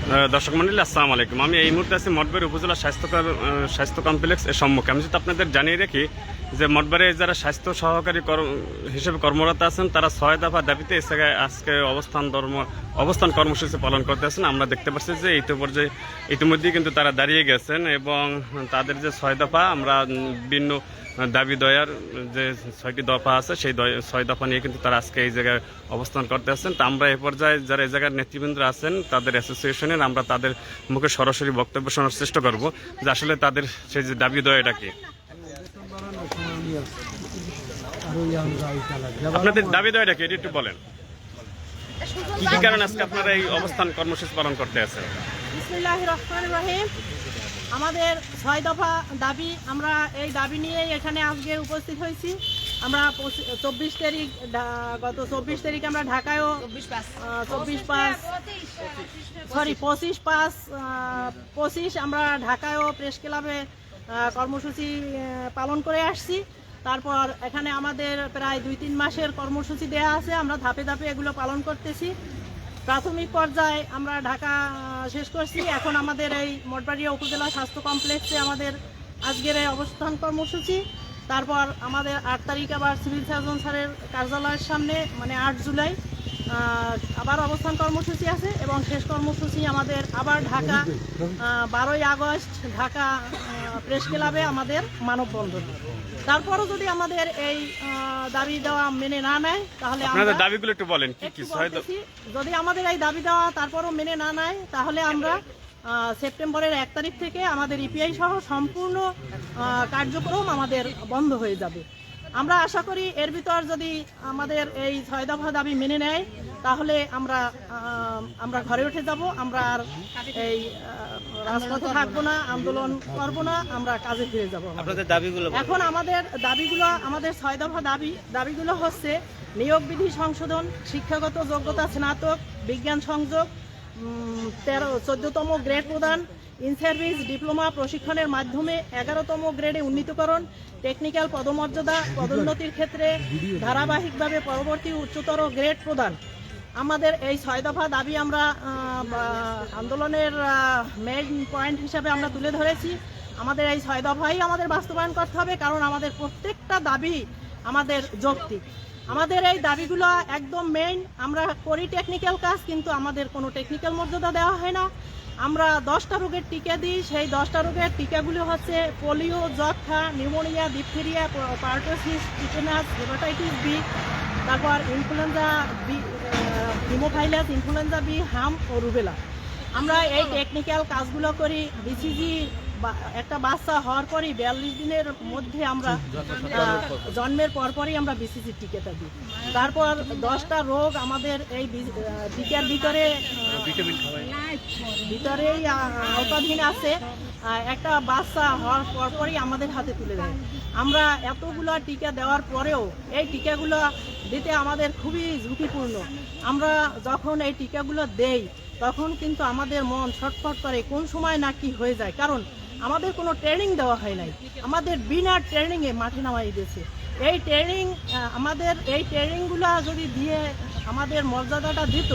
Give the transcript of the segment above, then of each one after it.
দর্শক মন্ডলী আসসালামু আলাইকুম। আমি এই মুহূর্তে আছি মঠবাড়ি উপজেলা স্বাস্থ্য কমপ্লেক্স এর সম্মুখে। আমি যদি আপনাদের জানিয়ে রাখি যে মঠবাড়ি যারা স্বাস্থ্য সহকারী হিসেবে কর্মরত আছেন তারা 6 দফা দাবিতে এই জায়গায় আজকে অবস্থান কর্মসূচি পালন করতেছেন। আমরা দেখতে পাচ্ছি যে ইতিমধ্যেই কিন্তু তারা দাঁড়িয়ে গেছেন এবং তাদের যে 6 দফা আমরা বিভিন্ন দাবি দয়ার যে 6টি দফা আছে সেই 6 দফা নিয়ে কিন্তু তারা আজকে এই জায়গায় অবস্থান করতে আসছেন। তা আমরা এ পর্যায়ে যারা এই জায়গার নেতৃবৃন্দ আছেন তাদের অ্যাসোসিয়েশনের আমরা তাদের মুখে সরাসরি বক্তব্য শোনার চেষ্টা করব যে আসলে তাদের সেই যে দাবি দয়াটা কি। আপনাদের দাবি দয়াটা কি একটু বলেন, কি কি কারণে আজকে আপনারা এই অবস্থান কর্মসূচি পালন করতে আছেন? বিসমিল্লাহির রহমানির রহিম। আমাদের 6 দফা দাবি, আমরা এই দাবি নিয়ে এখানে আজকে উপস্থিত হয়েছি। আমরা 24 তারিখ আমরা ঢাকায়ও 25 আমরা ঢাকায়ও প্রেস ক্লাবে কর্মসূচি পালন করে আসছি। তারপর এখানে আমাদের প্রায় 2-3 মাসের কর্মসূচি দেয়া আছে, আমরা ধাপে ধাপে এগুলো পালন করতেছি। প্রাথমিক পর্যায়ে আমরা ঢাকা শেষ করছি, এখন আমাদের এই মঠবাড়িয়া উপজেলা স্বাস্থ্য কমপ্লেক্সে আমাদের আজকের এই অবস্থান কর্মসূচি। তারপর আমাদের 8 তারিখ আবার সিভিল সার্জন স্যারের কার্যালয়ের সামনে মানে 8 জুলাই আবার অবস্থান কর্মসূচি আছে এবং শেষ কর্মসূচি আমাদের আবার ঢাকা 12ই আগস্ট ঢাকা প্রেস ক্লাবে আমাদের মানববন্ধন। তারপরও যদি আমাদের এই দাবি দেওয়া মেনে না নেয় তাহলে আপনাদের দাবিগুলো একটু বলেন কি কি। যদি আমাদের এই দাবি দেওয়া তারপরও মেনে না নেয় তাহলে আমরা সেপ্টেম্বরের 1 তারিখ থেকে আমাদের ইপিআই সহ সম্পূর্ণ কার্যক্রম আমাদের বন্ধ হয়ে যাবে। আমরা আশা করি এর ভিতর যদি আমাদের এই 6 দফা দাবি মেনে নেয় তাহলে আমরা ঘরে উঠে যাব, আমরা আর এই রাজপথে থাকবো না, আন্দোলন করবো না, আমরা কাজে ফিরে যাব। এখন আমাদের দাবিগুলো, আমাদের 6 দফা দাবিগুলো হচ্ছে নিয়োগ বিধি সংশোধন, শিক্ষাগত যোগ্যতা স্নাতক, বিজ্ঞান সংযোগ, 14তম গ্রেড প্রদান, ইন সার্ভিস ডিপ্লোমা প্রশিক্ষণের মাধ্যমে 11তম গ্রেডে উন্নীতকরণ, টেকনিক্যাল পদমর্যাদা পদোন্নতির ক্ষেত্রে ধারাবাহিকভাবে পরবর্তী উচ্চতর গ্রেড প্রদান। আমাদের এই 6 দফা দাবি আমরা আন্দোলনের মেইন পয়েন্ট হিসাবে আমরা তুলে ধরেছি। আমাদের এই 6 দফাই আমাদের বাস্তবায়ন করতে হবে, কারণ আমাদের প্রত্যেকটা দাবি আমাদের যৌক্তিক। আমাদের এই দাবিগুলো একদম মেইন। আমরা করি টেকনিক্যাল কাজ, কিন্তু আমাদের কোনো টেকনিক্যাল মর্যাদা দেওয়া হয় না। আমরা 10টা রোগের টিকা দিই, সেই 10টা রোগের টিকাগুলো হচ্ছে পোলিও, যক্ষ্মা, pneumonia, diphtheria, pertussis, tetanus, hepatitis B, তারপর influenza B, haemophilus influenza B, হাম ও রুবেলা। আমরা এই টেকনিক্যাল কাজগুলো করি। বিসিজি একটা বাচ্চা হওয়ার পরই 42 দিনের মধ্যে আমরা জন্মের পরপরই আমরা বিসিজি টিকাটা দিই। তারপর 10টা রোগ আমাদের এই টিকার ভিতরেই আওতাধীন আছে। একটা বাচ্চা হওয়ার পরপরই আমাদের হাতে তুলে দেয়। আমরা এতগুলো টিকা দেওয়ার পরেও এই টিকাগুলো দিতে আমাদের খুবই ঝুঁকিপূর্ণ। আমরা যখন এই টিকাগুলো দেই তখন কিন্তু আমাদের মন ছটফট করে, কোন সময় না কি হয়ে যায়, কারণ আমাদের কোনো ট্রেনিং দেওয়া হয় নাই। আমাদের বিনা ট্রেনিংয়ে মাঠে নামাই দিয়েছে। এই ট্রেনিংগুলো যদি দিয়ে আমাদের মর্যাদাটা দিত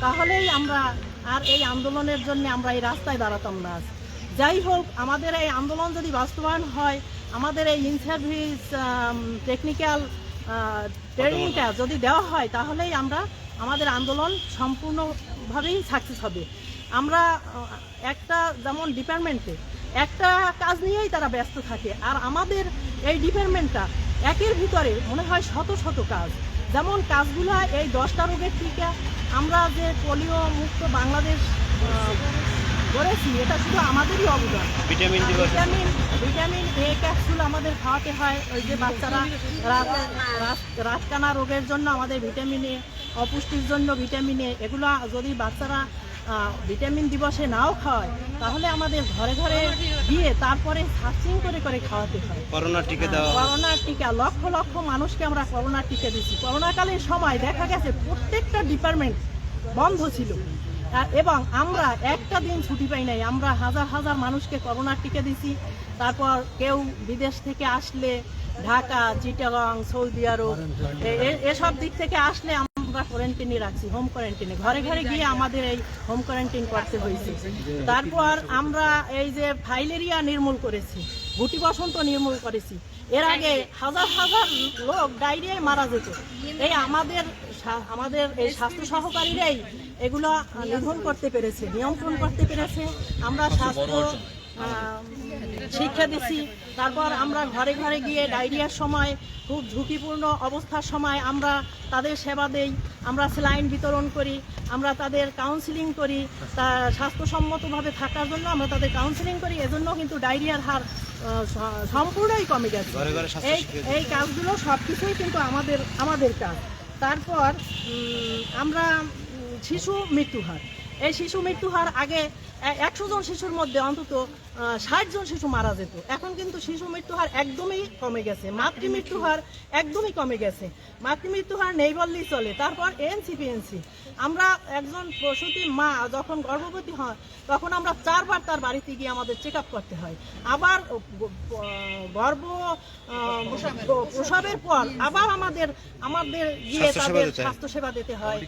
তাহলেই আমরা আর এই আন্দোলনের জন্য আমরা এই রাস্তায় দাঁড়াতাম না। যাই হোক, আমাদের এই আন্দোলন যদি বাস্তবায়ন হয়, আমাদের এই ইন সার্ভিস টেকনিক্যাল ট্রেনিংটা যদি দেওয়া হয় তাহলেই আমাদের আন্দোলন সম্পূর্ণভাবেই সাকসেস হবে। আমরা একটা যেমন ডিপার্টমেন্টে একটা কাজ নিয়েই তারা ব্যস্ত থাকে, আর আমাদের এই ডিপার্টমেন্টটা একের ভিতরে মনে হয় শত শত কাজ। যেমন কাজগুলো এই 10টা রোগের টিকা আমরা যে পোলিও মুক্ত বাংলাদেশ করেছি, এটা শুধু আমাদেরই অবদান। ভিটামিন এ ক্যাপসুল আমাদের খাওয়াতে হয়, ওই যে বাচ্চারা রাতকানা রোগের জন্য আমাদের ভিটামিন এ, অপুষ্টির জন্য ভিটামিন এ, এগুলো যদি বাচ্চারা ভিটামিন দিবসে নাও খাওয়ায় তাহলে আমাদের ঘরে ঘরে গিয়ে তারপরে সার্চিং করে করে খাওয়াতে হয়। করোনার টিকা লক্ষ লক্ষ মানুষকে আমরা করোনার টিকা দিচ্ছি। করোনাকালের সময় দেখা গেছে প্রত্যেকটা ডিপার্টমেন্ট বন্ধ ছিল এবং আমরা একটা দিন ছুটি পাই নাই। আমরা হাজার হাজার মানুষকে করোনার টিকা দিছি। তারপর কেউ বিদেশ থেকে আসলে ঢাকা, চিটাগাং, সৌদি আরব এসব দিক থেকে আসলে আমরা কোয়ারেন্টাইনে রাখছি, হোম কোয়ারেন্টাইনে, ঘরে ঘরে গিয়ে আমাদের এই হোম কোয়ারেন্টাইন করতে হয়েছে। তারপর আমরা এই যে ফাইলেরিয়া নির্মূল করেছি, গুটি বসন্ত নির্মূল করেছি। এর আগে হাজার হাজার লোক ডায়রিয়ায় মারা যেত, এই আমাদের এই স্বাস্থ্য সহকারীরাই এগুলো নিধন করতে পেরেছে, নিয়ন্ত্রণ করতে পেরেছে। আমরা স্বাস্থ্য শিক্ষা দিচ্ছি। তারপর আমরা ঘরে ঘরে গিয়ে ডায়রিয়ার সময়, খুব ঝুঁকিপূর্ণ অবস্থার সময় আমরা তাদের সেবা দেই, আমরা স্যালাইন বিতরণ করি, আমরা তাদের কাউন্সিলিং করি, তা স্বাস্থ্যসম্মতভাবে থাকার জন্য আমরা তাদের কাউন্সিলিং করি। এজন্য কিন্তু ডায়রিয়ার হার সম্পূর্ণই কমে গেছে। এই কাজগুলো সব কিছুই কিন্তু আমাদের কাজ। তারপর আমরা শিশু মৃত্যু হার, এই শিশু মৃত্যু হার আগে 100 জন শিশুর মধ্যে অন্তত 60 জন শিশু মারা যেত, এখন কিন্তু শিশু মৃত্যু হার একদমই কমে গেছে। মাতৃমৃত্যু হার একদমই কমে গেছে, মাতৃমৃত্যু হার নেই বললেই চলে। তারপর এনসিপিএনসি, আমরা একজন প্রসূতি মা যখন গর্ভবতী হয় তখন আমরা 4 বার তার বাড়িতে গিয়ে আমাদের চেক আপ করতে হয়। আবার প্রসবের পর আবার আমাদের গিয়ে তাদের স্বাস্থ্যসেবা দিতে হয়,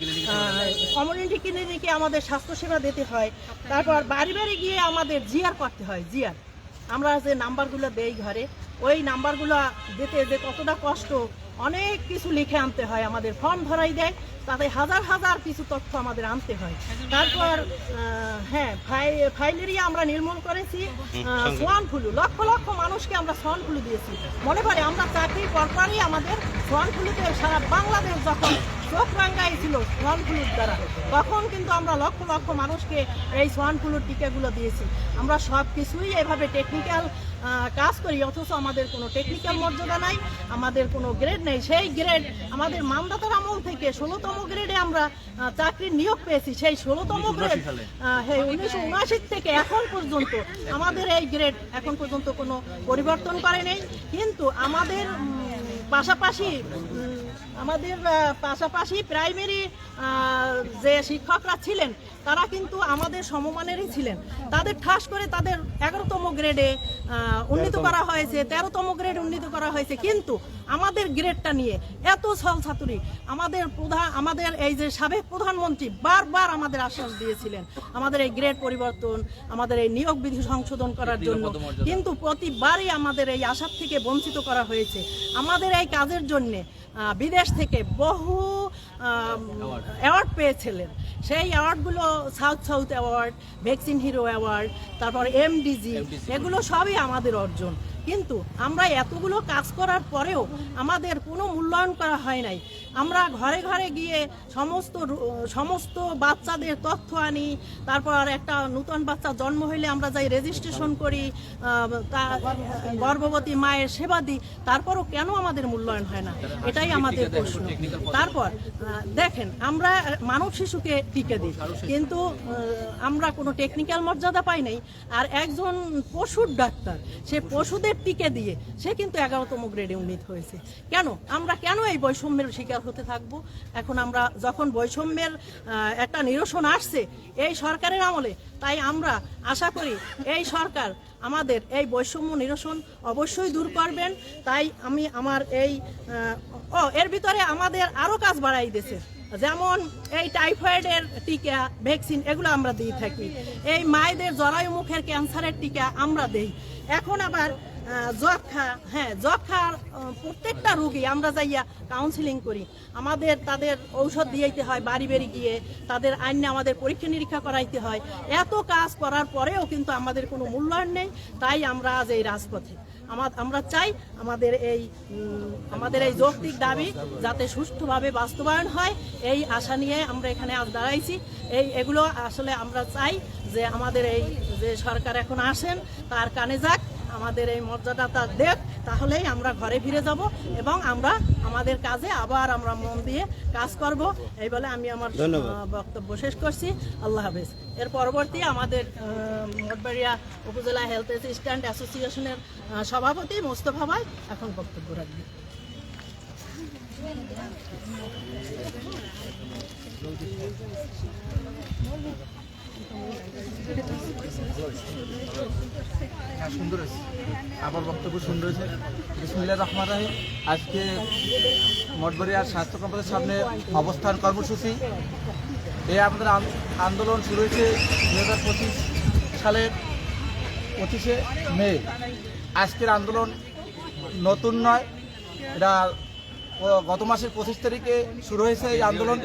কমিউনিটি ক্লিনিকে আমাদের স্বাস্থ্যসেবা দিতে হয়। তারপর বাড়ি বাড়ি গিয়ে আমাদের জিআর করতে হয়। জিআর আমরা যে নাম্বারগুলো দেই ঘরে, ওই নাম্বারগুলো দিতে যে কতটা কষ্ট, অনেক কিছু লিখে আনতে হয়, আমাদের ফর্ম ধরাই দেয়, তাতে হাজার হাজার কিছু তথ্য আমাদের আনতে হয়। তারপর হ্যাঁ, ফাইলেরিয়া আমরা নির্মূল করেছি। সোয়ান ফ্লু, লক্ষ লক্ষ মানুষকে আমরা সোয়ান ফ্লু দিয়েছি। মনে পড়ে আমরা চাকরির পরপরই আমাদের সোয়ান ফ্লুতে সারা বাংলাদেশ যখন চোখ রাঙ্গাই ছিল সোয়ান ফ্লুর দ্বারা, তখন কিন্তু আমরা লক্ষ লক্ষ মানুষকে এই সোয়ান ফ্লুর টিকাগুলো দিয়েছি। আমরা সব কিছুই এভাবে টেকনিক্যাল কাজ করি, অথচ আমাদের কোনো টেকনিক্যাল মর্যাদা নাই, আমাদের কোনো গ্রেড নেই। সেই গ্রেড আমাদের মামদাতার আমল থেকে 16তম গ্রেডে আমরা চাকরির নিয়োগ পেয়েছি। সেই 16তম গ্রেড 1979 থেকে এখন পর্যন্ত আমাদের এই গ্রেড এখন পর্যন্ত কোনো পরিবর্তন করে নেই। কিন্তু আমাদের পাশাপাশি প্রাইমারি যে শিক্ষকরা ছিলেন তারা কিন্তু আমাদের সমমানেরই ছিলেন। তাদের ঠাস করে তাদের 11তম গ্রেডে উন্নীত করা হয়েছে, 13তম গ্রেড উন্নীত করা হয়েছে। কিন্তু আমাদের গ্রেডটা নিয়ে এত ছলছাতুরি, আমাদের এই যে সাবেক প্রধানমন্ত্রী বারবার আমাদের আশ্বাস দিয়েছিলেন আমাদের এই গ্রেড পরিবর্তন, আমাদের এই নিয়োগ বিধি সংশোধন করার জন্য, কিন্তু প্রতিবারই আমাদের এই আশার থেকে বঞ্চিত করা হয়েছে। আমাদের এই কাজের জন্য বিদেশ থেকে বহু অ্যাওয়ার্ড পেয়েছিলেন। সেই অ্যাওয়ার্ডগুলো south award, vaccine hero award, তারপর এমডিজি, এগুলো সবই আমাদের অর্জন। কিন্তু আমরা এতগুলো কাজ করার পরেও আমাদের কোনো মূল্যায়ন করা হয় নাই। আমরা ঘরে ঘরে গিয়ে সমস্ত বাচ্চাদের তথ্য আনি, তারপর একটা নতুন বাচ্চা জন্ম হইলে আমরা যাই রেজিস্ট্রেশন করি, গর্ভবতী মায়ের সেবা দিই, তারপরও কেন আমাদের মূল্যায়ন হয় না, এটাই আমাদের প্রশ্ন। তারপর দেখেন, আমরা মানব শিশুকে টিকা দিই, কিন্তু আমরা কোনো টেকনিক্যাল মর্যাদা পাই নাই। আর একজন পশুর ডাক্তার, সে পশুদের টিকে দিয়ে সে কিন্তু 11তম গ্রেডে উন্নীত হয়েছে। আমরা কেন এই বৈষম্যের শিকার হতে থাকবো? এখন আমরা যখন বৈষম্যের একটা নিরসন আসছে এই সরকারের আমলে, তাই আমরা আশা করি এই সরকার আমাদের এই বৈষম্য নিরসন অবশ্যই দূর করবেন। তাই আমি আমার এর ভিতরে আমাদের আরো কাজ বাড়াই দিয়েছে, যেমন এই টাইফয়েডের টিকা, ভ্যাকসিন, এগুলো আমরা দিয়ে থাকি। এই মায়েদের জরায়ু মুখের ক্যান্সারের টিকা আমরা দেই। এখন আবার যক্ষার প্রত্যেকটা রোগী আমরা যাইয়া কাউন্সিলিং করি, তাদের ঔষধ দিয়েতে হয়, বাড়ি বাড়ি গিয়ে তাদের আইনে আমাদের পরীক্ষা নিরীক্ষা করাইতে হয়। এত কাজ করার পরেও কিন্তু আমাদের কোনো মূল্যায়ন নেই। তাই আমরা আজ এই রাজপথে আমরা চাই আমাদের এই যৌক্তিক দাবি যাতে সুষ্ঠুভাবে বাস্তবায়ন হয়, এই আশা নিয়ে আমরা এখানে আজ দাঁড়াইছি। এগুলো আসলে আমরা চাই যে আমাদের এই যে সরকার এখন আসেন তার কানে যাক, আমাদের এই মর্যাদাটা দেখ, তাহলেই আমরা ঘরে ফিরে যাব এবং আমরা আমাদের কাজে আবার আমরা মন দিয়ে কাজ করব। এই বলে আমি আমার বক্তব্য শেষ করছি। আল্লাহ হাফেজ। এর পরবর্তী আমাদের মঠবাড়িয়া উপজেলা হেলথ অ্যাসিস্ট্যান্ট অ্যাসোসিয়েশনের সভাপতি মোস্তফা ভাই এখন বক্তব্য রাখবেন। হ্যাঁ, সুন্দর হয়েছে। আমার বক্তব্য সুন্দর হয়েছে। বিসমিল্লাহির রহমানির রহিম। আজকে মঠবাড়িয়া স্বাস্থ্য কমপ্লেক্সের সামনে অবস্থান কর্মসূচি। এই আমাদের আন্দোলন শুরু হয়েছে 2025 সালের 25শে মে। আজকের আন্দোলন নতুন নয়, এটা গত মাসের 25 তারিখে শুরু হয়েছে। এই আন্দোলন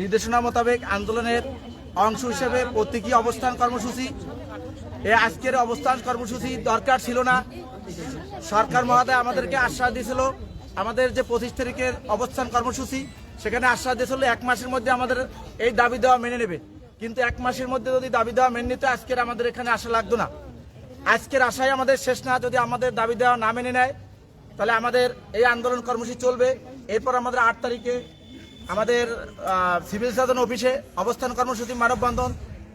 নির্দেশনা মোতাবেক আন্দোলনের অংশ হিসেবে প্রতীকী অবস্থান কর্মসূচি। এই আজকের অবস্থান কর্মসূচি দরকার ছিল না। সরকার মহোদয় আমাদেরকে আশ্বাস দিয়েছিল, আমাদের যে 25 তারিখের অবস্থান কর্মসূচি সেখানে আশ্বাস দিয়েছিল 1 মাসের মধ্যে আমাদের এই দাবি দেওয়া মেনে নেবে। কিন্তু 1 মাসের মধ্যে যদি দাবি দেওয়া মেনে নিতে আজকের আমাদের এখানে আসা লাগতো না। আজকের আশায় আমাদের শেষ না। যদি আমাদের দাবি দেওয়া না মেনে নেয় তাহলে আমাদের এই আন্দোলন কর্মসূচি চলবে। এরপর আমাদের 8 তারিখে আমাদের সিভিল সার্জন অফিসে অবস্থান কর্মসূচি মানববন্ধন,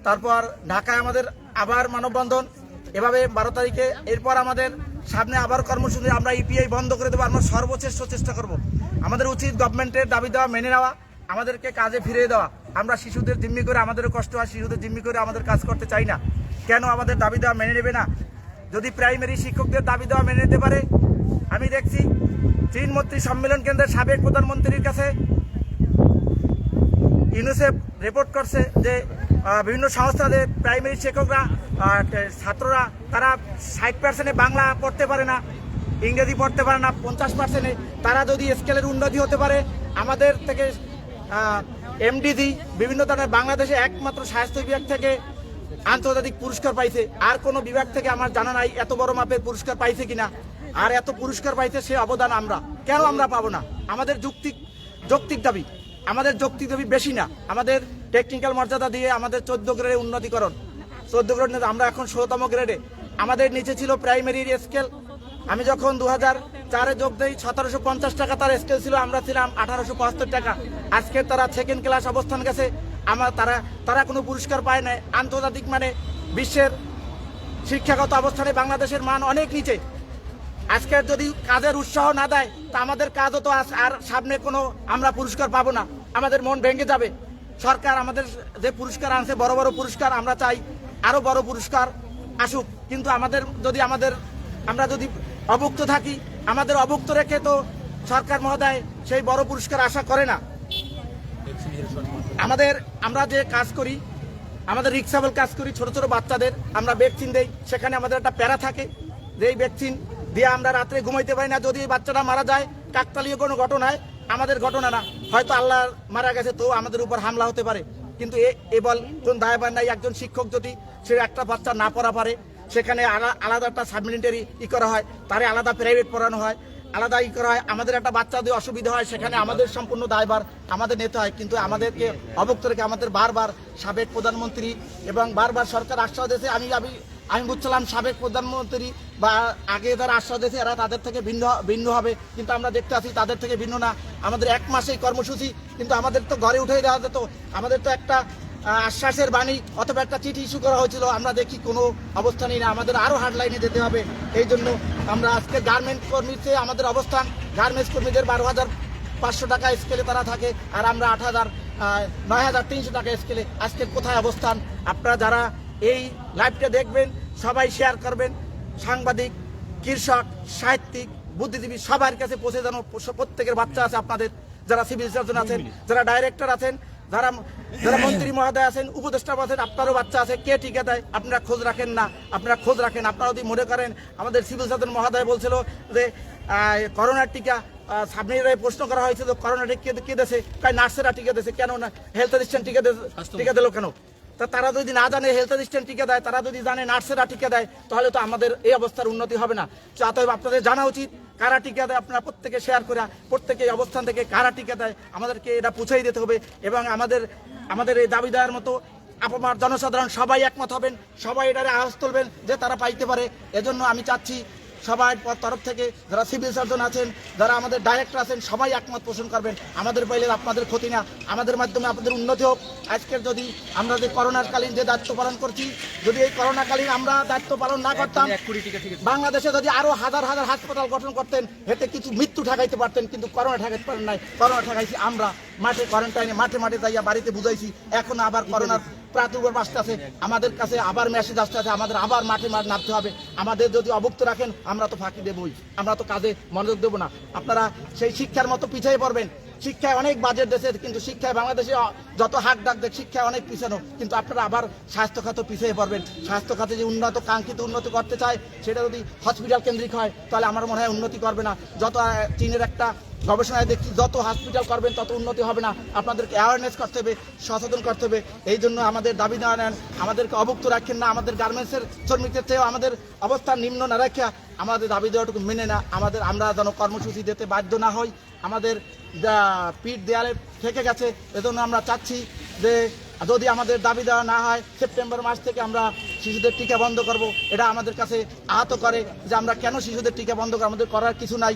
তারপর ঢাকায় আমাদের আবার মানববন্ধন, এভাবে 12 তারিখে। এরপর আমাদের সামনে আবার কর্মসূচি, আমরা ইপিআই বন্ধ করে দেবো। আমরা সর্বোচ্চ চেষ্টা করব। আমাদের উচিত গভর্নমেন্টের দাবি দেওয়া মেনে নেওয়া, আমাদেরকে কাজে ফিরিয়ে দেওয়া। আমরা শিশুদের জিম্মি করে, আমাদেরও কষ্ট হয়, শিশুদের জিম্মি করে আমাদের কাজ করতে চাই না। কেন আমাদের দাবি দেওয়া মেনে নেবে না? যদি প্রাইমারি শিক্ষকদের দাবি দেওয়া মেনে নিতে পারে, আমি দেখছি 3 মন্ত্রী সম্মেলন কেন্দ্রের সাবেক প্রধানমন্ত্রীর কাছে ইউনিসেফ রিপোর্ট করছে যে বিভিন্ন সংস্থাদের প্রাইমারি শিক্ষকরা, ছাত্ররা তারা 60% বাংলা পড়তে পারে না, ইংরেজি পড়তে পারে না 50%। তারা যদি স্কেলের উন্নতি হতে পারে, আমাদের থেকে এমডিজি বিভিন্ন ধরনের বাংলাদেশে একমাত্র স্বাস্থ্য বিভাগ থেকে আন্তর্জাতিক পুরস্কার পাইছে। আর কোনো বিভাগ থেকে আমার জানা নাই এত বড় মাপের পুরস্কার পাইছে কিনা। আর এত পুরস্কার পাইছে সে অবদান আমরা কেন আমরা পাবো না? আমাদের যৌক্তিক দাবি, আমাদের যৌক্তিক দাবি বেশি না। আমাদের টেকনিক্যাল মর্যাদা দিয়ে আমাদের 14 গ্রেডে উন্নতিকরণ, 14 গ্রেড আমরা এখন 16তম গ্রেডে। আমাদের নিচে ছিল প্রাইমারির স্কেল। আমি যখন 2004-এ যোগ দিই 1750 টাকা তার স্কেল ছিল, আমরা ছিলাম 1875 টাকা। আজকে তারা সেকেন্ড ক্লাস অবস্থান গেছে। তারা কোনো পুরস্কার পায় না। আন্তর্জাতিক মানে বিশ্বের শিক্ষাগত অবস্থানে বাংলাদেশের মান অনেক নিচে। আজকে যদি কাজের উৎসাহ না দেয় তা আমাদের কাজও তো আর সামনে কোনো আমরা পুরস্কার পাবো না, আমাদের মন ভেঙে যাবে। সরকার আমাদের যে পুরস্কার আনছে বড় বড় পুরস্কার, আমরা চাই আরো বড় পুরস্কার আসুক। কিন্তু আমরা যদি অভুক্ত থাকি, আমাদের অভুক্ত রেখে তো সরকার মহোদয় সেই বড় পুরস্কার আশা করে না। আমরা যে কাজ করি, আমাদের রিক্সাবল কাজ করি, ছোট ছোট বাচ্চাদের আমরা ভ্যাকসিন দেই। সেখানে আমাদের একটা প্যারা থাকে যে এই ভ্যাকসিন দিয়ে আমরা রাত্রে ঘুমাইতে পারি না। যদি এই বাচ্চাটা মারা যায় কাকতালীয় কোনো ঘটনায়, আমাদের ঘটনা না, হয়তো আল্লাহ মারা গেছে তো আমাদের উপর হামলা হতে পারে। কিন্তু এ বল কোন দায়ভার নাই। একজন শিক্ষক যদি সে একটা বাচ্চা না পড়া পারে, সেখানে আলাদা একটা সাবমিলিটারি করা হয়, তারে আলাদা প্রাইভেট পড়ানো হয়, আলাদা করা হয়। আমাদের একটা বাচ্চা যদি অসুবিধা হয় সেখানে আমাদের সম্পূর্ণ দায়ভার আমাদের নিতে হয়। কিন্তু আমাদেরকে অবক্ত রেখে আমাদের বারবার সাবেক প্রধানমন্ত্রী এবং বারবার সরকার আশ্বাস দিয়েছে। আমি বুঝছিলাম সাবেক প্রধানমন্ত্রী বা আগে যারা আশ্বাস দিয়েছে এরা তাদের থেকে ভিন্ন হবে, কিন্তু আমরা দেখতে আছি তাদের থেকে ভিন্ন না। আমাদের 1 মাসেই কর্মসূচি, কিন্তু আমাদের তো ঘরে উঠে দেওয়া যেত। আমাদের তো একটা আশ্বাসের বাণী অথবা একটা চিঠি ইস্যু করা হয়েছিল, আমরা দেখি কোনো অবস্থানই না। আমাদের আরও হার্ড লাইনে যেতে হবে। এই জন্য আমরা আজকে গার্মেন্টস কর্মীতে আমাদের অবস্থান, গার্মেন্টস কর্মীদের 12,500 টাকা স্কেলে তারা থাকে, আর আমরা 9,300 টাকা স্কেলে। আজকে কোথায় অবস্থান? আপনারা যারা এই লাইভটা দেখবেন সবাই শেয়ার করবেন। সাংবাদিক, কৃষক, সাহিত্যিক, বুদ্ধিজীবী সবার কাছে পৌঁছে জানো। প্রত্যেকের বাচ্চা আছে, আপনাদের যারা সিভিল সার্জন আছেন, যারা ডাইরেক্টর আছেন, যারা মন্ত্রী মহোদয় আছেন, উপদেষ্টা আছেন, আপনারও বাচ্চা আছে। কে টিকা দেয়? আপনারা খোঁজ রাখেন না? আপনারা খোঁজ রাখেন। আপনারা যদি মনে করেন আমাদের সিভিল সার্জন মহোদয় বলছিল যে করোনার টিকা, সাবমিটারে প্রশ্ন করা হয়েছিল করোনা কে দেশে, তাই নার্সেরা টিকা দেশে, কেন না হেলথ অ্যাসিস্ট্যান্ট টিকা দিল কেন? তা তারা যদি না জানে হেলথ অ্যাসিস্ট্যান্ট টিকা দেয়, তারা যদি জানে নার্সেরা টিকা দেয়, তাহলে তো আমাদের এই অবস্থার উন্নতি হবে না। অতএব আপনাদের জানা উচিত কারা টিকা দেয়। আপনারা প্রত্যেকে শেয়ার করে প্রত্যেকে অবস্থান থেকে কারা টিকা দেয় আমাদেরকে এটা পৌঁছাই দিতে হবে। এবং আমাদের এই দাবি দেওয়ার মতো আপনার জনসাধারণ সবাই একমত হবেন, সবাই এটারে আওয়াজ তুলবেন যে তারা পাইতে পারে। এজন্য আমি চাচ্ছি সবাই তরফ থেকে যারা সিভিল সার্জন আছেন, যারা আমাদের ডাইরেক্টর আছেন, সবাই একমত পোষণ করবেন। আমাদের পাইলে আপনাদের ক্ষতি না, আমাদের মাধ্যমে আপনাদের উন্নতি হোক। আজকের যদি আমরা যে করোনাকালীন যে দায়িত্ব পালন করছি, যদি এই করোনাকালীন আমরা দায়িত্ব পালন না করতাম, বাংলাদেশে যদি আরো হাজার হাজার হাসপাতাল গঠন করতেন, এতে কিছু মৃত্যু ঠেকাইতে পারতেন, কিন্তু করোনা ঠেকাইতে পারেন নাই। করোনা ঠেকাইছি আমরা মাঠে কোয়ারেন্টাইনে, মাঠে যাইয়া বাড়িতে বুঝাইছি। এখন আবার করোনার প্রাতুর্ভাব আসতে আছে, আমাদের কাছে আবার মেসেজ আসতে আছে, আমাদের আবার মাঠে নামতে হবে। আমাদের যদি অভুক্ত রাখেন আমরা তো ফাঁকি দেবই, আমরা তো কাজে মনোযোগ দেবো না। আপনারা সেই শিক্ষার মতো পিছিয়ে পড়বেন। শিক্ষায় অনেক বাজেট দেশে, কিন্তু শিক্ষায় বাংলাদেশে যত হাক ডাক দেখ শিক্ষায় অনেক পিছানো, কিন্তু আপনারা আবার স্বাস্থ্য খাতে পিছিয়ে পড়বেন। স্বাস্থ্য খাতে যে কাঙ্ক্ষিত উন্নতি করতে চায় সেটা যদি হসপিটাল কেন্দ্রিক হয় তাহলে আমার মনে হয় উন্নতি করবে না। যত চীনের একটা গবেষণায় দেখছি যত হসপিটাল করবেন তত উন্নতি হবে না। আপনাদেরকে অ্যাওয়ারনেস করতে হবে, সচেতন করতে হবে। এই জন্য আমাদের দাবি না নেন, আমাদেরকে অভুক্ত রাখেন না। আমাদের গার্মেন্টসের শ্রমিকদের চেয়েও আমাদের অবস্থান নিম্ন না রেখে আমাদের দাবি দেওয়াটুকু মেনে না আমরা যেন কর্মসূচি দিতে বাধ্য না হই। আমাদের পিঠ দেয়ালে থেকে গেছে, এজন্য আমরা চাচ্ছি যে যদি আমাদের দাবি দেওয়া না হয় সেপ্টেম্বর মাস থেকে আমরা শিশুদের টিকা বন্ধ করব। এটা আমাদের কাছে আহত করে যে আমরা কেন শিশুদের টিকা বন্ধ করব, আমাদের করার কিছু নাই,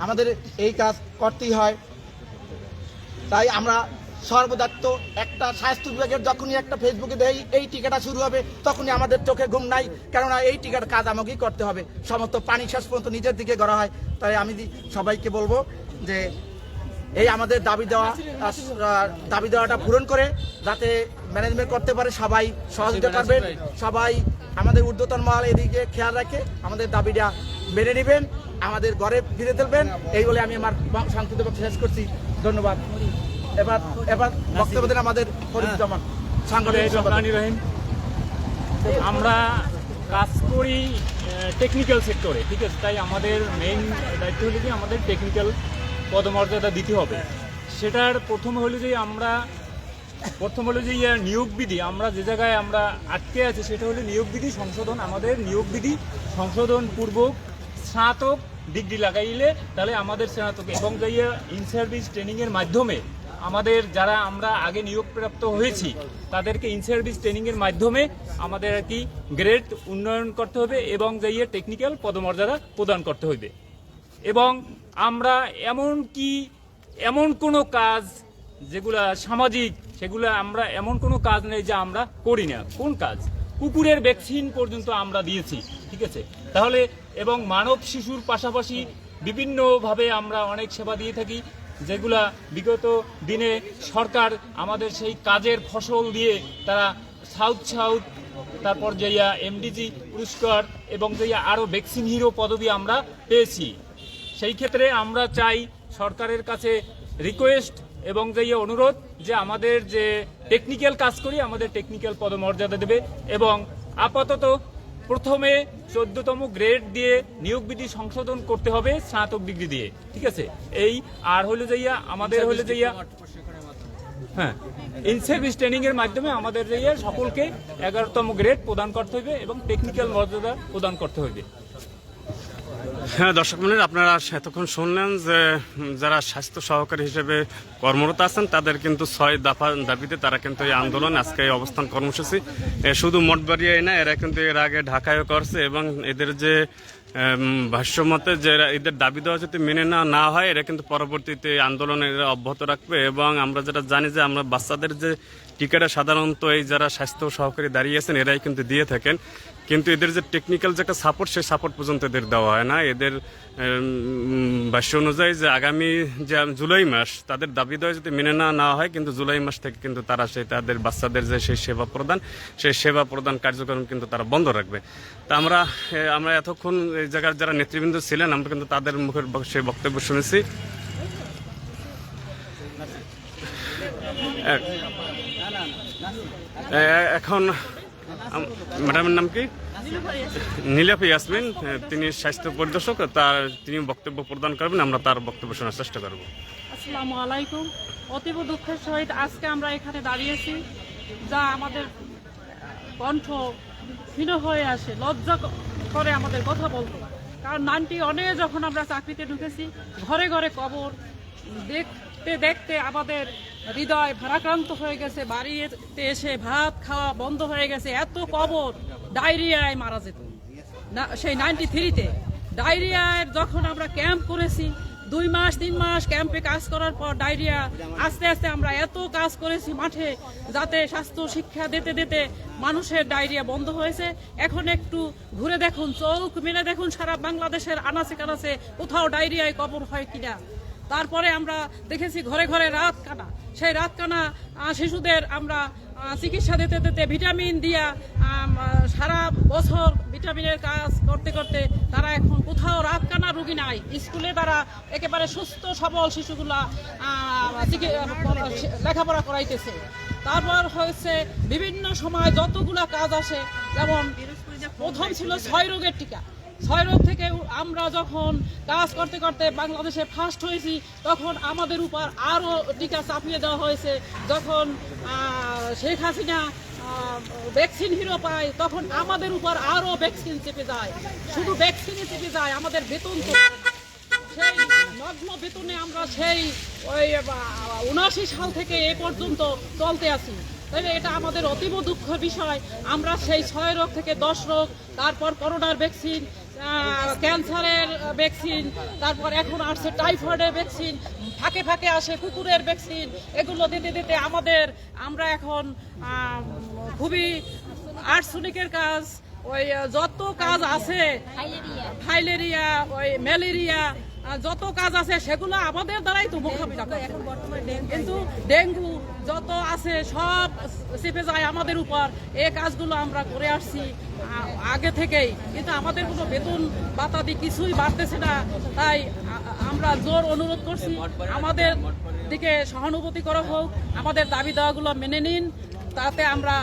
আমাদের এই কাজ করতেই হয়। তাই আমরা সর্বদাত্ত একটা স্বাস্থ্য বিভাগের যখনই একটা ফেসবুকে দেই এই টিকাটা শুরু হবে তখনই আমাদের চোখে ঘুম নাই, কেননা এই টিকার কাজ আমাকেই করতে হবে। সমস্ত পানি শেষ পর্যন্ত নিজের দিকে করা হয়। তাই আমি সবাইকে বলবো যে এই আমাদের দাবি দেওয়াটা পূরণ করে যাতে ম্যানেজমেন্ট করতে পারে, সবাই সহযোগিতা করবেন, সবাই আমাদের ঊর্ধ্বতন মহল এদিকে খেয়াল রাখে আমাদের দাবিটা মেনে নেবেন, আমাদের ঘরে ফিরে তুলবেন। এই বলে আমি আমার সংক্ষিপ্ত বক্তব্য শেষ করছি। ধন্যবাদ। এবার বক্তব্য দেন আমাদের ফরিদুজ্জামান সাংগঠনিক সম্পাদক। আমরা কাজ করি টেকনিক্যাল সেক্টরে, ঠিক আছে। তাই আমাদের মেইন দায়িত্ব হলো যে আমাদের টেকনিক্যাল পদমর্যাদা দিতে হবে। সেটার প্রথম হলো যে নিয়োগ বিধি, আমরা যে জায়গায় আমরা আটকে আছি সেটা হলো নিয়োগ বিধি সংশোধন। আমাদের নিয়োগ বিধি সংশোধন পূর্বক স্নাতক ডিগ্রি লাগাইলে তাহলে আমাদের স্নাতক এবং যাইয়া ইন সার্ভিস ট্রেনিংয়ের মাধ্যমে আমাদের যারা আমরা আগে নিয়োগপ্রাপ্ত হয়েছি তাদেরকে ইন সার্ভিস ট্রেনিংয়ের মাধ্যমে আমাদের আর কি গ্রেড উন্নয়ন করতে হবে এবং যাইয়ে টেকনিক্যাল পদমর্যাদা প্রদান করতে হবে। এবং আমরা এমন কোনো কাজ যেগুলা সামাজিক, সেগুলো আমরা এমন কোনো কাজ নেই যে আমরা করি না। কোন কাজ? কুকুরের ভ্যাকসিন পর্যন্ত আমরা দিয়েছি, ঠিক আছে। তাহলে এবং মানব শিশুর পাশাপাশি বিভিন্নভাবে আমরা অনেক সেবা দিয়ে থাকি, যেগুলা বিগত দিনে সরকার আমাদের সেই কাজের ফসল দিয়ে তারা সাউথ তারপর যাইয়া এমডিজি পুরস্কার এবং যাইয়া আরও ভ্যাকসিন হিরো পদবি আমরা পেয়েছি। সেই ক্ষেত্রে আমরা চাই সরকারের কাছে রিকোয়েস্ট এবং যাইয়া অনুরোধ যে আমাদের যে টেকনিক্যাল কাজ করি আমাদের টেকনিক্যাল পদমর্যাদা দেবে এবং আপাতত প্রথমে 14তম গ্রেড দিয়ে নিয়োগ বিধি সংশোধন করতে হবে স্নাতক ডিগ্রি দিয়ে, ঠিক আছে। এই আর হলো যাইয়া আমাদের হলো যাইয়া ইন সার্ভিস ট্রেনিং এর মাধ্যমে আমাদের যাইয়া সকলকে 11তম গ্রেড প্রদান করতে হবে এবং টেকনিক্যাল মর্যাদা প্রদান করতে হবে। হ্যাঁ দর্শক মণ্ডলী, আপনারা এতক্ষণ শুনলেন যে যারা স্বাস্থ্য সহকারী হিসেবে কর্মরত আছেন তাদের কিন্তু 6 দফা দাবিতে তারা কিন্তু এই আন্দোলন, আজকে এই অবস্থান কর্মসূচি শুধু মঠবাড়িয়ায় না, এরা কিন্তু এর আগে ঢাকায়ও করছে এবং এদের যে ভাষ্যমতে যে এদের দাবি দেওয়া যদি মেনে না হয় এরা কিন্তু পরবর্তীতে আন্দোলন এরা অব্যাহত রাখবে। এবং আমরা যেটা জানি যে আমরা বাচ্চাদের যে টিকাটা সাধারণত এই যারা স্বাস্থ্য সহকারী দাঁড়িয়ে আছেন এরাই কিন্তু দিয়ে থাকেন, কিন্তু এদের যে টেকনিক্যাল যে একটা সাপোর্ট সেই সাপোর্ট পর্যন্ত এদের দেওয়া হয় না। এদের ভাষ্য অনুযায়ী যে আগামী যে জুলাই মাস তাদের দাবি দেওয়া যদি মেনে না হয় কিন্তু জুলাই মাস থেকে কিন্তু তারা তাদের বাচ্চাদের যে সেই সেবা প্রদান কার্যক্রম কিন্তু তারা বন্ধ রাখবে। তা আমরা এতক্ষণ এই জায়গার যারা নেতৃবৃন্দ ছিলেন আমরা কিন্তু তাদের মুখের সেই বক্তব্য শুনেছি। এখন ম্যাডামের নাম কি? নীলাফি ইয়াসমিন, তিনি স্বাস্থ্য পরিদর্শক, তিনি বক্তব্য প্রদান করবেন, আমরা তার বক্তব্য শোনার চেষ্টা করব। আসসালামু আলাইকুম। অতীব দুঃখের সহিত আজকে আমরা এখানে দাঁড়িয়েছি, যা আমাদের কণ্ঠ ক্ষীণ হয়ে আসে, লজ্জা করে আমাদের কথা বলতে। কারণ 91 যখন আমরা চাকরিতে ঢুকেছি ঘরে ঘরে কবর দেখতে দেখতে আমাদের হৃদয় ভারাক্রান্ত হয়ে গেছে। বাড়িতে এসে ভাত খাওয়া বন্ধ হয়ে গেছে, এত কবর। ডায়রিয়ায় মারা যেত না সেই 93-তে। ডায়রিয়ায় যখন আমরা ক্যাম্প করেছি 2 মাস 3 মাস ক্যাম্পে কাজ করার পর ডায়রিয়া আস্তে আস্তে আমরা এত কাজ করেছি মাঠে, যাতে স্বাস্থ্য শিক্ষা দিতে মানুষের ডায়রিয়া বন্ধ হয়েছে। এখন একটু ঘুরে দেখুন, চোখ মেলে দেখুন সারা বাংলাদেশের আনাচে কানাচে কোথাও ডায়রিয়ায় কবর হয় কিনা। তারপরে আমরা দেখেছি ঘরে ঘরে রাত কানা, সেই রাত কানা শিশুদের আমরা চিকিৎসা দিতে দিতে ভিটামিন দিয়া সারা বছর ভিটামিনের কাজ করতে করতে তারা এখন কোথাও রাতকানা রোগী নাই। স্কুলে তারা একেবারে সুস্থ সবল শিশুগুলা লেখাপড়া করাইতেছে। তারপর হয়েছে বিভিন্ন সময় যতগুলা কাজ আসে, যেমন প্রথম ছিল 6 রোগের টিকা। 6 রোগ থেকে আমরা যখন কাজ করতে করতে বাংলাদেশে ফার্স্ট হয়েছি, তখন আমাদের উপর আরও টিকা চাপিয়ে দেওয়া হয়েছে। যখন শেখ হাসিনা ভ্যাকসিন হিরো পায়, তখন আমাদের উপর আরও ভ্যাকসিন চেপে যায়। শুধু ভ্যাকসিনে চেপে যায়, আমাদের বেতন তো সেই নগ্ন বেতনে আমরা সেই ওই 79 সাল থেকে এ পর্যন্ত চলতে আছি। তাইলে এটা আমাদের অতীব দুঃখের বিষয়। আমরা সেই 6 রোগ থেকে 10 রোগ, তারপর করোনার ভ্যাকসিন, ক্যান্সারের ভ্যাকসিন, তারপর এখন আসছে টাইফয়েডের ভ্যাকসিন, ফাঁকে ফাঁকে আসে কুকুরের ভ্যাকসিন। এগুলো দিতে দিতে আমরা এখন খুবই আর্সেনিকের কাজ, ওই যত কাজ আছে, ফাইলেরিয়া, ওই ম্যালেরিয়া, যত কাজ আছে সেগুলো আমাদের দ্বারাই তো মোকাবিলা করতে হবে। কিন্তু ডেঙ্গু যত আছে সব চেপে যায় আমাদের উপর। এই কাজগুলো আমরা করে আসছি আগে থেকেই, কিন্তু আমাদের কোনো বেতন বাতাদি কিছুই বাড়তেছে না। তাই আমরা জোর অনুরোধ করছি, আমাদের দিকে সহানুভূতি করা হোক, আমাদের দাবি দাওয়াগুলো মেনে নিন, তাতে আমরা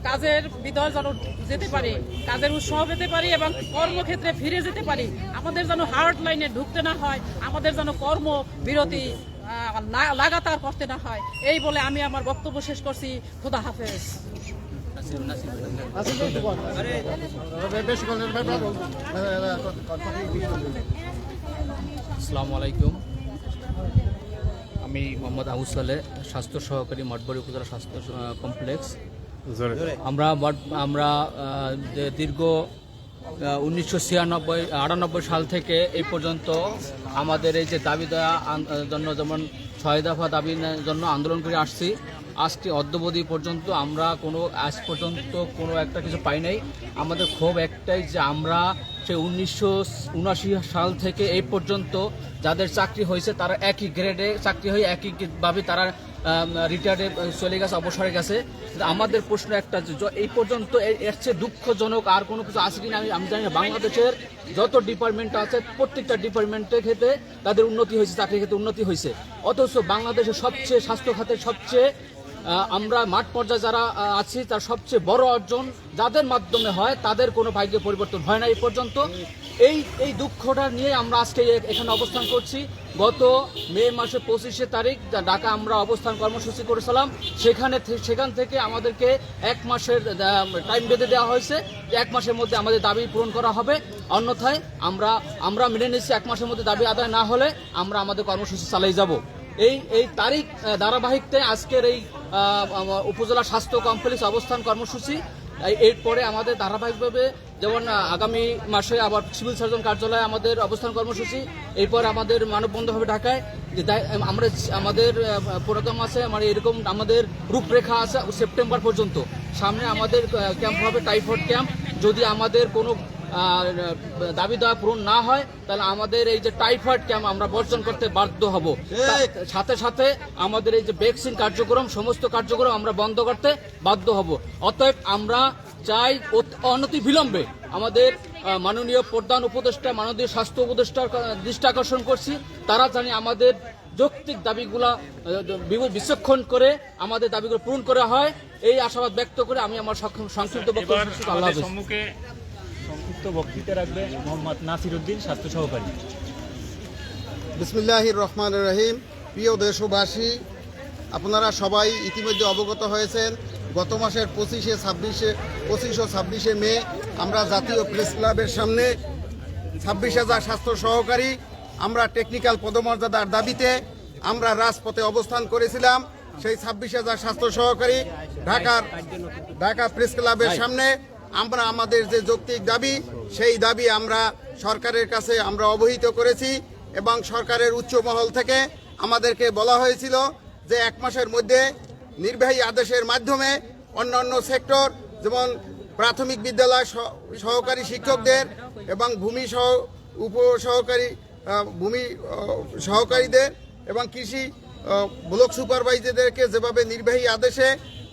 কাজের ভিতর যেন যেতে পারি, কাজের উৎসাহ পেতে পারি এবং কর্মক্ষেত্রে ফিরে যেতে পারি। আমাদের যেন হার্ড লাইনে ঢুকতে না হয়, আমাদের যেন কর্মবিরতি লাগাতার করতে না হয়। এই বলে আমি আমার বক্তব্য শেষ করছি। খোদা হাফেজ। আসসালামু আলাইকুম। আমি মোহাম্মদ আবু সালে, স্বাস্থ্য সহকারী মঠবাড়ি উপজেলা স্বাস্থ্য কমপ্লেক্স। আমরা দীর্ঘ 1998 সাল থেকে এই পর্যন্ত আমাদের এই যে দাবি দেওয়া জন্য, যেমন 6 দফা দাবির জন্য আন্দোলন করে আসছি। আজকে অদ্যবধি পর্যন্ত আমরা আজ পর্যন্ত কোনো একটা কিছু পাই নাই। আমাদের ক্ষোভ একটাই যে আমরা সেই 1979 সাল থেকে এই পর্যন্ত যাদের চাকরি হয়েছে তারা একই গ্রেডে চাকরি হয়ে একইভাবে তারা রিটায়ার্ডে চলে গেছে, অবসরে গেছে। আমাদের প্রশ্ন একটা, এই পর্যন্ত এর চেয়ে দুঃখজনক আর কোনো কিছু আছে কিনা আমি জানি না। বাংলাদেশের যত ডিপার্টমেন্ট আছে প্রত্যেকটা ডিপার্টমেন্টের ক্ষেত্রে তাদের উন্নতি হয়েছে, চাকরির ক্ষেত্রে উন্নতি হয়েছে। অথচ বাংলাদেশের সবচেয়ে স্বাস্থ্য খাতের সবচেয়ে আমরা মাঠ পর্যায়ে যারা আছি তার সবচেয়ে বড় অর্জন যাদের মাধ্যমে হয়, তাদের কোনো ভাগ্যে পরিবর্তন হয় না এই পর্যন্ত। এই দুঃখটা নিয়ে আমরা আজকে এখানে অবস্থান করছি। গত মে মাসের 25 তারিখ ঢাকা আমরা অবস্থান কর্মসূচি করেছিলাম। সেখান থেকে আমাদেরকে 1 মাসের টাইম বেঁধে দেওয়া হয়েছে। 1 মাসের মধ্যে আমাদের দাবি পূরণ করা হবে, অন্যথায় আমরা মেনে নিচ্ছি 1 মাসের মধ্যে দাবি আদায় না হলে আমরা আমাদের কর্মসূচি চালিয়ে যাব। এই তারিখ ধারাবাহিকতে আজকের এই উপজেলা স্বাস্থ্য কমপ্লেক্স অবস্থান কর্মসূচি। এরপরে আমাদের ধারাবাহিকভাবে যেমন আগামী মাসে আবার সিভিল সার্জন কার্যালয়ে আমাদের অবস্থান কর্মসূচি, এরপর আমাদের মানববন্ধন হবে ঢাকায়। আমাদের প্রোগ্রাম আছে, এরকম আমাদের রূপরেখা আছে সেপ্টেম্বর পর্যন্ত। সামনে আমাদের ক্যাম্প হবে, টাইফয়েড ক্যাম্প। যদি আমাদের কোনো দাবি দেওয়া পূরণ না হয় তাহলে আমাদের এই যে টাইফয়েড ক্যাম্প আমরা বর্জন করতে বাধ্য হব। সাথে সাথে আমাদের এই যে ভ্যাকসিন কার্যক্রম, সমস্ত কার্যক্রম আমরা বন্ধ করতে বাধ্য হব। অতএব আমরা চাই অনতি বিলম্বে আমাদের মাননীয় প্রধান উপদেষ্টা, মাননীয় স্বাস্থ্য উপদেষ্টার দৃষ্টি আকর্ষণ করছি, তারা জানি আমাদের যৌক্তিক দাবিগুলা বিচক্ষণ করে আমাদের দাবিগুলো পূরণ করা হয়, এই আশাবাদ ব্যক্ত করে আমি আমার সংক্ষিপ্ত বক্তব্য শেষ করছি। আল্লাহ হাফেজ। সংক্ষিপ্ত বক্তৃতা রাখবে মোহাম্মদ নাসির উদ্দিন, স্বাস্থ্য সহকারী। বিসমিল্লাহির রহমানির রহিম। প্রিয় দেশবাসী, আপনারা সবাই ইতিমধ্যে অবগত হয়েছেন, গত মাসের 25 ও 26 মে আমরা জাতীয় প্রেস ক্লাবের সামনে 26,000 স্বাস্থ্য সহকারী আমরা টেকনিক্যাল পদমর্যাদার দাবিতে আমরা রাজপথে অবস্থান করেছিলাম। সেই 26,000 স্বাস্থ্য সহকারী ঢাকা প্রেস ক্লাবের সামনে আমরা আমাদের যে যৌক্তিক দাবি, সেই দাবি আমরা সরকারের কাছে আমরা অবহিত করেছি এবং সরকারের উচ্চ মহল থেকে আমাদেরকে বলা হয়েছিল যে 1 মাসের মধ্যে নির্বাহী আদেশের মাধ্যমে অন্যান্য সেক্টর, যেমন প্রাথমিক বিদ্যালয় সহকারী শিক্ষকদের এবং ভূমি সহকারীদের এবং কৃষি ব্লক সুপারভাইজারদেরকে যেভাবে নির্বাহী আদেশে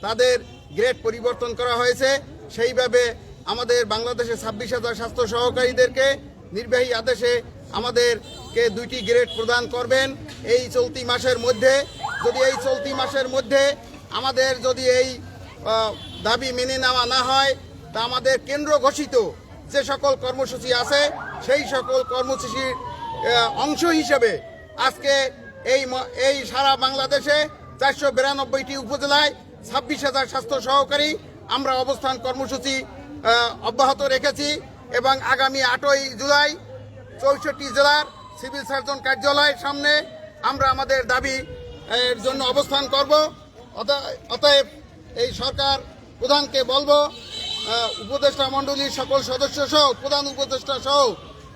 তাদের গ্রেড পরিবর্তন করা হয়েছে, সেইভাবে আমাদের বাংলাদেশের 26,000 স্বাস্থ্য সহকারীদেরকে নির্বাহী আদেশে আমাদেরকে 2টি গ্রেড প্রদান করবেন এই চলতি মাসের মধ্যে। যদি এই চলতি মাসের মধ্যে আমাদের যদি এই দাবি মেনে নেওয়া না হয়, তা আমাদের কেন্দ্র ঘোষিত যে সকল কর্মসূচি আছে সেই সকল কর্মসূচির অংশ হিসেবে আজকে এই সারা বাংলাদেশে 492টি উপজেলায় 26,000 স্বাস্থ্য সহকারী আমরা অবস্থান কর্মসূচি অব্যাহত রেখেছি এবং আগামী 8ই জুলাই 64 জেলার সিভিল সার্জন কার্যালয়ের সামনে আমরা আমাদের দাবি এর জন্য অবস্থান করব। অতএব এই সরকার প্রধানকে বলবো, উপদেষ্টা মণ্ডলীর সকল সদস্য সহ প্রধান উপদেষ্টা সহ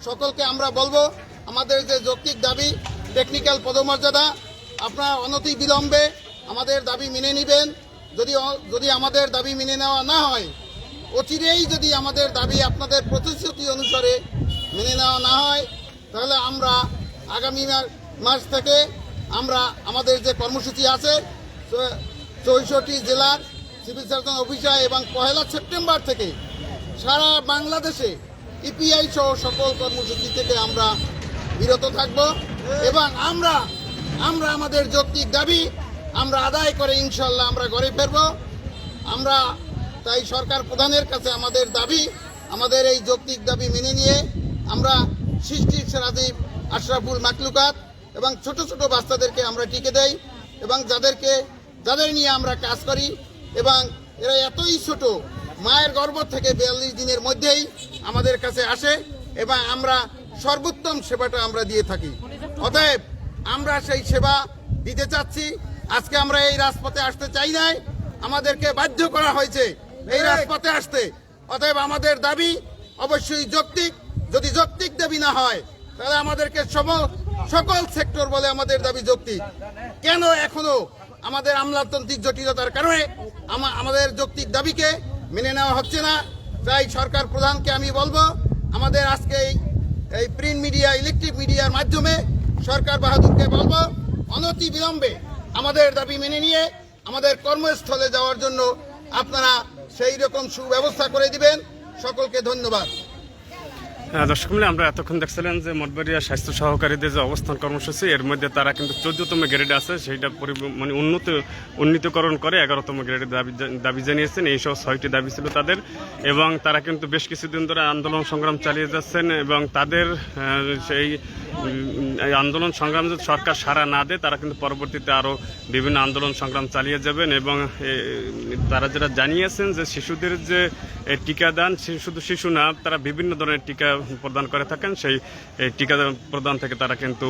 সকলকে আমরা বলবো, আমাদের যে যৌক্তিক দাবি টেকনিক্যাল পদমর্যাদা আপনারা অনতি বিলম্বে আমাদের দাবি মেনে নেবেন। যদি আমাদের দাবি মেনে নেওয়া না হয়, অচিরেই যদি আমাদের দাবি আপনাদের প্রতিশ্রুতি অনুসারে মেনে নেওয়া না হয়, তাহলে আমরা আগামী মাস থেকে আমরা আমাদের যে কর্মসূচি আছে 64 জেলার সিভিল সার্জন অফিসার এবং 1 সেপ্টেম্বর থেকে সারা বাংলাদেশে ইপিআই সহ সকল কর্মসূচি থেকে আমরা বিরত থাকব এবং আমরা আমাদের যৌক্তিক দাবি আমরা আদায় করে ইনশাল্লাহ আমরা ঘরে ফিরব। আমরা তাই সরকার প্রধানের কাছে আমাদের দাবি, আমাদের এই যৌক্তিক দাবি মেনে নিয়ে আমরা সৃষ্টির রাজীব আশরাফুল মাকলুকাত এবং ছোট ছোট বাচ্চাদেরকে আমরা টিকে দেই এবং যাদের নিয়ে আমরা কাজ করি এবং এরা এতই ছোট, মায়ের গর্ভ থেকে 42 দিনের মধ্যেই আমাদের কাছে আসে এবং আমরা সর্বোত্তম সেবাটা আমরা দিয়ে থাকি। অতএব আমরা সেই সেবা দিতে চাচ্ছি। আজকে আমরা এই রাজপথে আসতে চাই নাই, আমাদেরকে বাধ্য করা হয়েছে এই রাজপথে আসতে। অতএব আমাদের দাবি অবশ্যই যৌক্তিক। যদি যৌক্তিক দাবি না হয়, তাহলে আমাদেরকে সকল সেক্টর বলে আমাদের দাবি যৌক্তিক। কেন এখনো আমাদের আমলাতান্ত্রিক জটিলতার কারণে আমাদের যৌক্তিক দাবিকে মেনে নেওয়া হচ্ছে না? তাই সরকার প্রধানকে আমি বলবো, আমাদের আজকে এই প্রিন্ট মিডিয়া, ইলেকট্রিক মিডিয়ার মাধ্যমে সরকার বাহাদুরকে বলবো, অনতি বিলম্বে আমাদের দাবি মেনে নিয়ে আমাদের কর্মস্থলে যাওয়ার জন্য আপনারা সেই রকম সুব্যবস্থা করে দিবেন। সকলকে ধন্যবাদ। দর্শক মিলে আমরা এতক্ষণ দেখছিলেন যে মঠবাড়িয়া স্বাস্থ্য সহকারীদের যে অবস্থান কর্মসূচি, এর মধ্যে তারা কিন্তু 14তম গ্রেডে আছে, সেইটা মানে উন্নীতকরণ করে 11তম গ্রেডের দাবি জানিয়েছেন। এইসব 6টি দাবি ছিল তাদের এবং তারা কিন্তু বেশ কিছুদিন ধরে আন্দোলন সংগ্রাম চালিয়ে যাচ্ছেন এবং তাদের সেই আন্দোলন সংগ্রাম যদি সরকার সাড়া না দেয়, তারা কিন্তু পরবর্তীতে আরও বিভিন্ন আন্দোলন সংগ্রাম চালিয়ে যাবেন এবং তারা যেটা জানিয়েছেন যে শিশুদের যে টিকাদান, শুধু শিশু না, তারা বিভিন্ন ধরনের টিকা প্রদান করে থাকেন, সেই টিকা প্রদান থেকে তারা কিন্তু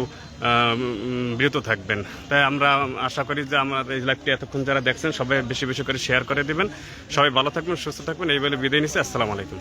বিরত থাকবেন। তাই আমরা আশা করি যে আমার এই লাইভটি এতক্ষণ যারা দেখছেন সবাই বেশি বেশি করে শেয়ার করে দিবেন। সবাই ভালো থাকবেন, সুস্থ থাকবেন, এই বলে বিদায় নিচ্ছি। আসসালামু আলাইকুম।